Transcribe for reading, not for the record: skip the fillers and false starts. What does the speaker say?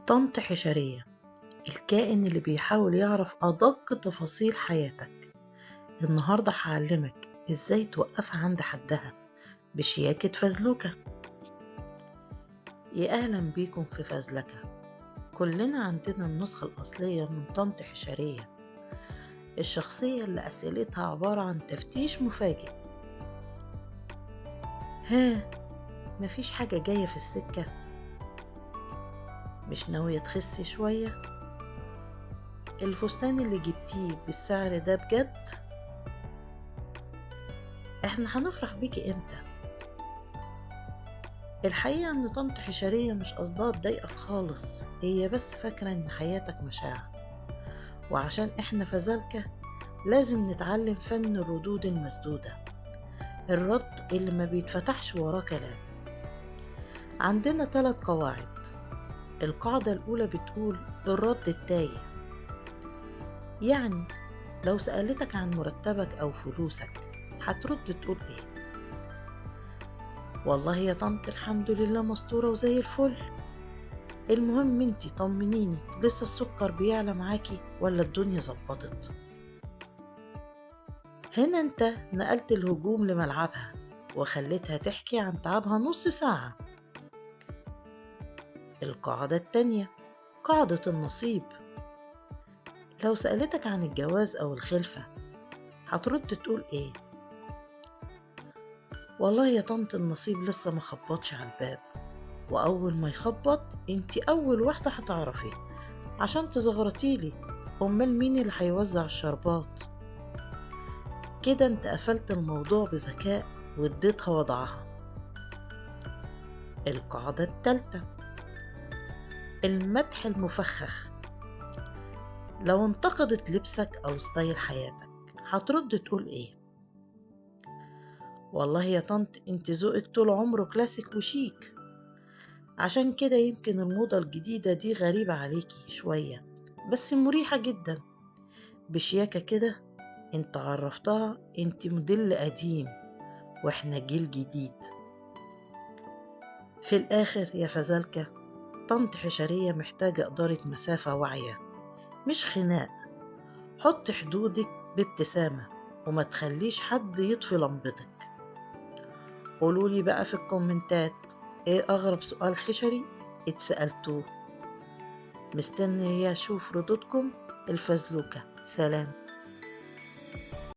طنط حشرية، الكائن اللي بيحاول يعرف أدق تفاصيل حياتك. النهاردة هعلمك إزاي توقفها عند حدها بشياكة فزلوكة. يا أهلا بيكم في فزلكة. كلنا عندنا النسخة الأصلية من طنط حشرية، الشخصية اللي أسئلتها عبارة عن تفتيش مفاجئ. ها، مفيش حاجة جاية في السكة؟ مش ناوية تخسي شوية؟ الفستان اللي جبتيه بالسعر ده بجد؟ احنا هنفرح بيكي امتى؟ الحقيقة ان طنط حشرية مش قصدها تضايقك خالص، هي بس فاكرة ان حياتك مشاعر، وعشان احنا فزلكة لازم نتعلم فن الردود المسدودة، الرد اللي ما بيتفتحش وراه كلام. عندنا 3 قواعد. القاعدة الأولى بتقول الرد التايه، يعني لو سألتك عن مرتبك أو فلوسك هترد تقول ايه؟ والله يا طنط الحمد لله مستورة وزي الفل. المهم انتي طمنيني، لسه السكر بيعلى معاكي ولا الدنيا ظبطت؟ هنا انت نقلت الهجوم لملعبها وخليتها تحكي عن تعبها نص ساعة. القاعدة التانية، قاعدة النصيب. لو سألتك عن الجواز أو الخلفة هترد تقول ايه؟ والله يا طنط النصيب لسه ما خبطش على الباب، وأول ما يخبط انتي أول واحدة هتعرفي عشان تزغرطيلي. أمال مين اللي هيوزع الشربات؟ كده انت قفلت الموضوع بذكاء واديتها وضعها. القاعدة التالتة، المدح المفخخ. لو انتقدت لبسك أو ستايل حياتك هترد تقول ايه؟ والله يا طنط انت ذوقك طول عمره كلاسيك وشيك، عشان كده يمكن الموضة الجديدة دي غريبة عليكي شوية، بس مريحة جدا. بشياكة كده انت عرفتها انت موديل قديم واحنا جيل جديد. في الآخر يا فزلكة، طنط حشرية محتاجة إدارة مسافة واعية مش خناق. حط حدودك بابتسامة وما تخليش حد يطفي لمبتك. قولولي بقى في الكومنتات ايه أغرب سؤال حشري اتسألتوه. مستنية أشوف ردودكم. الفزلوكة، سلام.